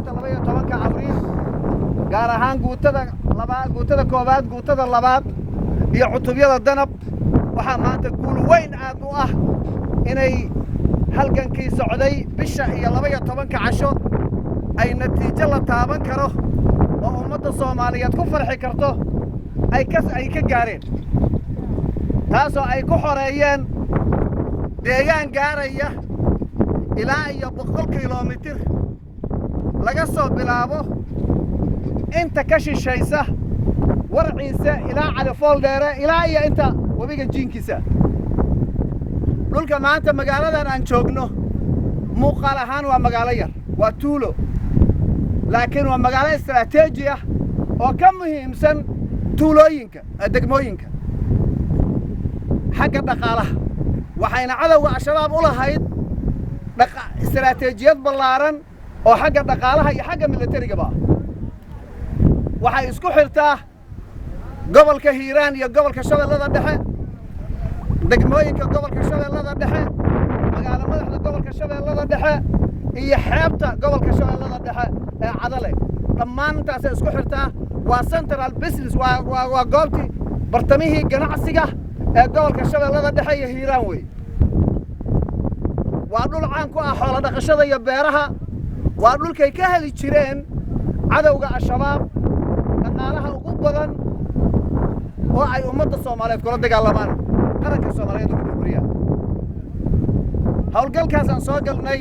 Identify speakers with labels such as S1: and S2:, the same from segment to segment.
S1: xoreynta 12 abriil gaar ahaan guutada koobaad guutada labaad iyo cutubyada danab waxaa maanta guul weyn aad u ah inay halgankii socday bisha iyo 12 casho ay natiijo la taaban karo oo ummadda Soomaaliyeed ku farxi karto ay ka gaareen taasoo ay ku xoreeyeen deegaan gaaraya ilaa iyo 100 kiiloomitir laga soo bilaabo inta ka shishaysa warciisa ilaa cali fooldheere ilaa iyo inta wabiga jiinkiisa dhulka maanta magaaladan aan joogno muuqaal ahaan waa magaalo yar waa tuulo laakiin waa magaalo istiraatiiji ah oo ka muhiimsan tuulooyinka degmooyinka xagga dhaqaalaha waxayna cadowga al-shabaab u lahayd istiraatiijiyad ballaaran oo xagga dhaqaalaha iyo xagga milatarigaba waxay isku xirtaa gobolka Hiiraan iyo gobolka Shabeellada Dhexe degmooyinka gobolka Shabeellada Dhexe magaalo madaxda gobolka Shabeellada Dhexe iyo xeebta gobolka Shabeellada Dhexe ee Cadale dhammaan intaas isku xirtaa waa central business waa goobtii bartamihii ganacsiga ee gobolka Shabeellada Dhexe iyo Hiiraan way waa dhul caan ku ah xoolo dhaqashada iyo beeraha waa dhulkay ka heli jireen cadowga al-shabaab dhaqaalaha ugu badan oo ay ummadda Soomaaliyeed kula dagaalamaan qaranka Soomaaliyeed ugu burburiyaan hawlgalkaas aan soo galnay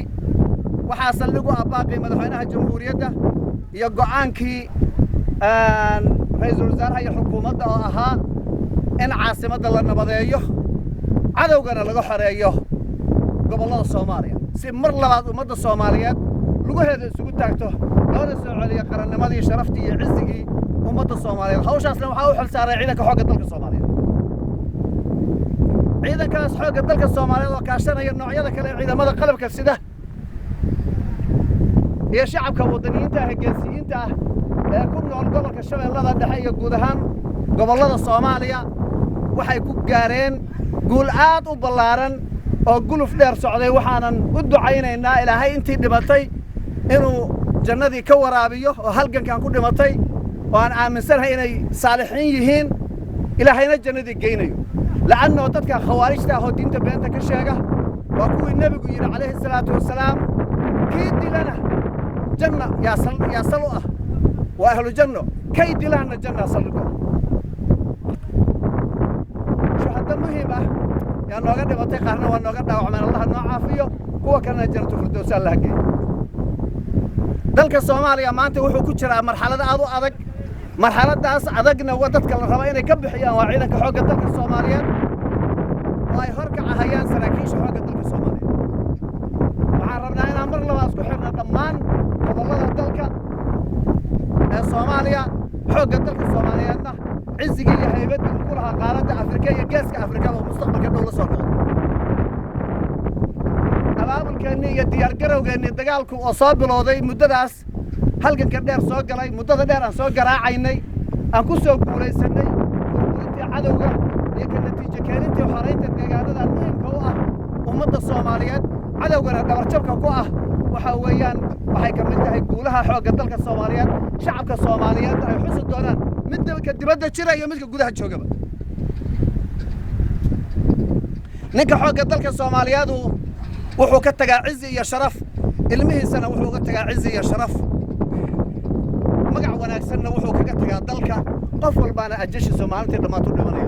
S1: waxaa saldhig u abaaqay madaxweynaha jamhuuriyadda iyo go'aankii ra'iisul wasaaraha iyo xukuumadda oo ahaa in caasimadda la nabadeeyo cadowgana laga xoreeyo gobollada Soomaaliya si mar labaad ummadda Soomaaliyeed lugaheeda isugu taagto loona soo celiyo qarannimadii sharaftii iyo ciisigii ummadda Soomaaliyeed hawshaasna waxaa u xilsaaray ciidanka xoogga dalka Soomaaliyeed ciidankaas xoogga dalka Soomaaliyeed oo kaashanaya noocyada kale ee ciidamada qalabka sida iyo shacabka wadaniyiinta ah geesiyiinta ah ee ku nool gobolka Shabeellada Dhexe iyo guud ahaan gobollada Soomaaliya waxay ku gaareen guul aad u ballaaran oo guluf dheer socday waxaanan u ducaynaynaa ilaahay intii dhimatay inuu jannadii ka waraabiyo oo halgankan ku dhimatay oo aan aaminsanahay inay saalixiin yihiin ilaahayna jannadii geynayo la'anno dadka khawaarijta ah oo diinta beenta ka sheega waa kuwii nabigu yiri calayhi salaatu wasalaam kii dilana janna yaa sal u ah waa ahlu janno kay dilana janna salgo shuhada muhiim ah yaa nooga dhimatay qaarna waa nooga dhaawacmeen Allah noo caafiyo kuwa kalena jannatu firdaws Allah geeyo dalka Soomaaliya maanta wuxuu ku jiraa marxalad aad u adag marxaladaas adagna waa dadka la raba inay ka bixiyaan waa ciidanka xoogga dalka Soomaaliyeed oo ay horkacayaan saraakiisha xoogga dalka Soomaaliyeed waxaan rabnaa inaan mar labaad isku xirno dhammaan gobollada dalka ee Soomaaliya xoogga dalka Soomaaliyeedna ciisigii iyo haybadii ku lahaa qaaradda Afrika iyo geeska Afrika oo mustaqbalka dhow la soo noqdo abaabulkeennii iyo diyaargarowgeennii dagaalku oo soo bilowday muddadaas halganka dheer soo galay muddada dheer aan soo garaacaynay aan ku soo guulaysanay burburintii cadowga iyo ka natiijo keenintii xoreynta deegaanada muhiimka u ah ummadda Soomaaliyeed cadowgana dhabarjabka ku ah waxa weeyaan waxay ka mid tahay guulaha xoogga dalka Soomaaliyeed shacabka Soomaaliyeed ay xusu doonaan mid dalka dibadda jira iyo midka gudaha joogaba ninka xoogga dalka Soomaaliyeed wuxuu ka tagaa cizi iyo sharaf ilmihiisana wuxuu ka tagaa cizi iyo sharaf magac wanaagsanna wuxuu kaga tagaa dalka qof walbaana ajashiisa maalintii dhammaantu dhimanaya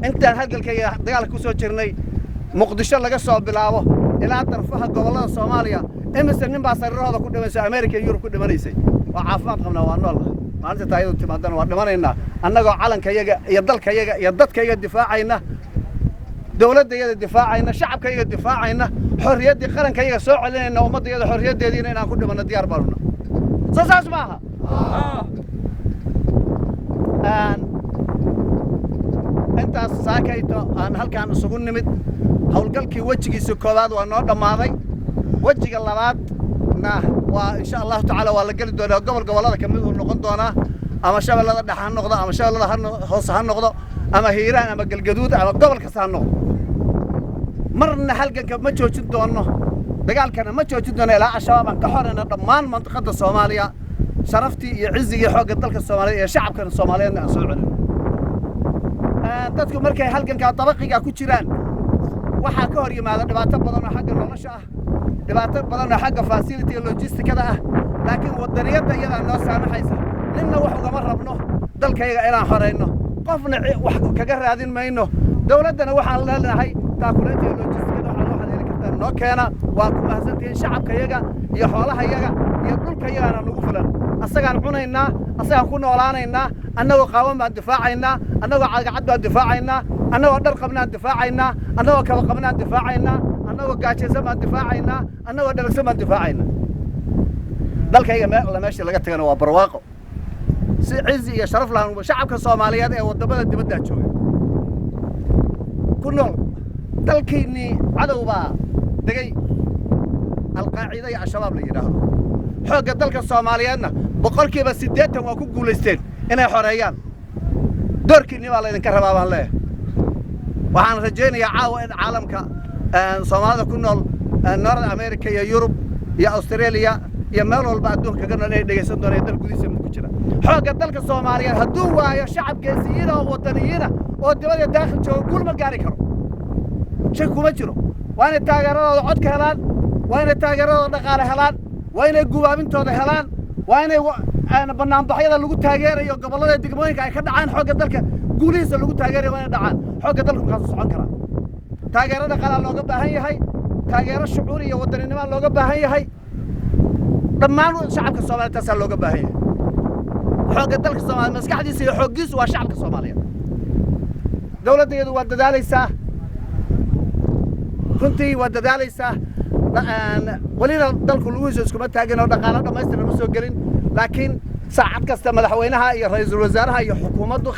S1: intaan halgalkayga dagaalka ku soo jirnay muqdisho laga soo bilaabo ilaa darfaha gobollada Soomaaliya imise nin baa sariirahooda ku dhimaysay America iyo Yurub ku dhimanaysay waa caafimaad qabnaa waa nool maalinta taayadu timaadana waa dhimanaynaa annagoo calankayaga iyo dalkayaga iyo dadkayaga difaacayna dawladayada difaacayna shacabkayaga difaacayna xorriyadii qarankayaga soo celinayna ummadayada xorriyadeediina inaan ku dhimano diyaar baanuna saas maaha intaas saakayto aan halkaan isugu nimid hawlgalkii wejigiisa koowaad waa noo dhammaaday wejiga labaadna waa insha allahu tacaala waa la geli doonaa gobollada ka mid uu noqon doonaa ama Shabeellada Dhexe ha noqdo ama Shabeellada hoose ha noqdo ama Hiiraan ama Galgaduud ama gobol kasta ha noqdo marna halganka ma joojin doono dagaalkana ma joojin doono ilaa al-shabaab aan ka xoreyno dhammaan mantiqada Soomaaliya sharaftii iyo ciziga xoogga dalka Soomaaliya iyo shacabka Soomaaliyeed aan soo celin dadku markay halganka dabaqiga ku jiraan waxa ka hor yimaada dhibaato badan oo xagga nolosha ah dhibaato badan oo xagga facility iyo logisticada ah laakiin wadaniyada iyada noo saamaxaysa ninna wax uga rabno dalkayga inaan xoreyno qofna wax kaga raadin mayno dawladana waxaan leenahay taakuleynta iyo logisticada waxaan heli kartaa noo keena waa ku mahadsantihiin shacabkayaga iyo xoolahayaga iyo dhulkayaga nagu filan asagaan cunaynaa asagaan ku noolaanaynaa annagoo qaawan baan difaacaynaa annagoo cagacad baan difaacaynaa annagoo dhar qabnaan difaacaynaa annagoo kaba qabnaan difaacaynaa annagoo gaajaysan baan difaacaynaa annagoo dhalagsan baan difaacaynaa dalkayga meesha laga tagana waa barwaaqo si cizi iyo sharaf lahan shacabka Soomaaliyeed ee wadamada dibadda jooga ku nool dalkiinii cadow baa degay al-qaacida iyo al-shabaab la yiraahdo xoogga dalka Soomaaliyeedna boqolkiiba 80 waa ku guuleysteen inay xoreeyaan doorkiinii baa la idinka rabaa baan leeyahay waxaan rajaynayaa caawa in caalamka Soomaalida ku nool North America iyo Europe iyo Australia iyo meel walba adduunka ka nool ay dhageysan doonaan dal gudihiisa ku jira xoogga dalka Soomaaliyeed hadduu waayo shacabkiisa oo wadaniyiina oo dibadda daaqil jooga guul ma gaari karo shay kuma jiro waa inay taageeradooda cod ka helaan waa inay taageeradooda dhaqaale helaan waa inay guwaabintooda helaan waa inay banaanbaxyada lagu taageerayo gobollada degmooyinka ay ka dhacaan xoogga dalka guulihiisa lagu taageerayo waa inay dhacaan xoogga dalku ka socon kara taageero dhaqaale looga baahan yahay taageero shucuur iyo wadaninimo looga baahan yahay dhammaan shacabka Soomaaliyeed taas looga baahan yahay xoogga dalka Soomaaliyeed maskaxdiisa iyo xooggiisu waa shacabka Soomaaliyeed dawladdeedu waa dadaalaysaa runtii waa dadaalaysaa walina dalku lugihiisa iskuma taagin oo dhaqaale dhamaystiran ma soo gelin laakiin saacad kasta madaxweynaha iyo ra'iisul wasaaraha iyo xukuumaddu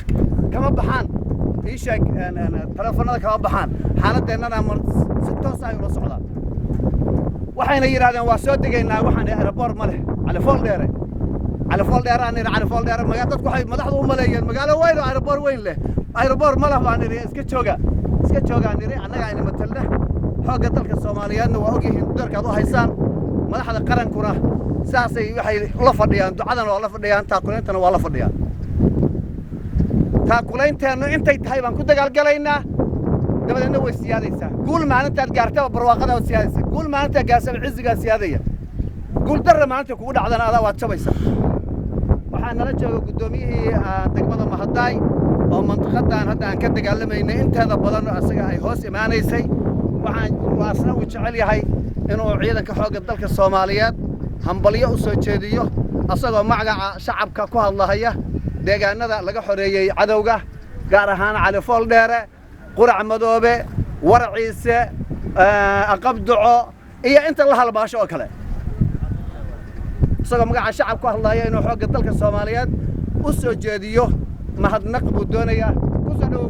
S1: kama baxaan isheeg telefoonada kama baxaan xaaladeenana si toos ah ula socdaan waxayna yiraahdeen waa soo degaynaa waxaan airport ma leh cali fool dheere magaalo dadku waxay madaxdu u maleeyeen magaalo weyn oo airport weyn leh airport ma leh baan iska joogaan annaga ayna matalna xoogga dalka Soomaaliyeedna waa ogyihiin doorkaad u haysaan madaxda qarankuna saasay waxay la fadhiyaan ducadan oo la fadhiyaan taakuleentana waa la fadhiyaan taakuleentana intay tahay baan ku dagaalgalaynaa dabadeedna way siyaadaysaa guul maalintaad gaartaba barwaaqada way siyaadaysaa guul maalintaad gaartaba ciziga siyaadaya guul darra maalinta kugu dhacdana adaa waad jabaysaa waxaan nala jooga gudoomiyihii degmada Mahadaay oo mantiqadan hadda aan ka dagaalamayna inteeda badan asaga ay hoos imaanaysay waxaan waasna u jecel yahay inuu ciidanka xoogga dalka Soomaaliyeed hambalyo u soo jeediyo asagoo magaca shacabka ku hadlahaya deegaanada laga xoreeyay cadawga gaar ahaan cali fool dheere qurac madoobe warciise aqabduco iyo inta la halbaasho oo kale asagoo magaca shacabka ku hadlaya inuu xoogga dalka Soomaaliyeed u soo jeediyo mahadnaq buu doonayaa ku soo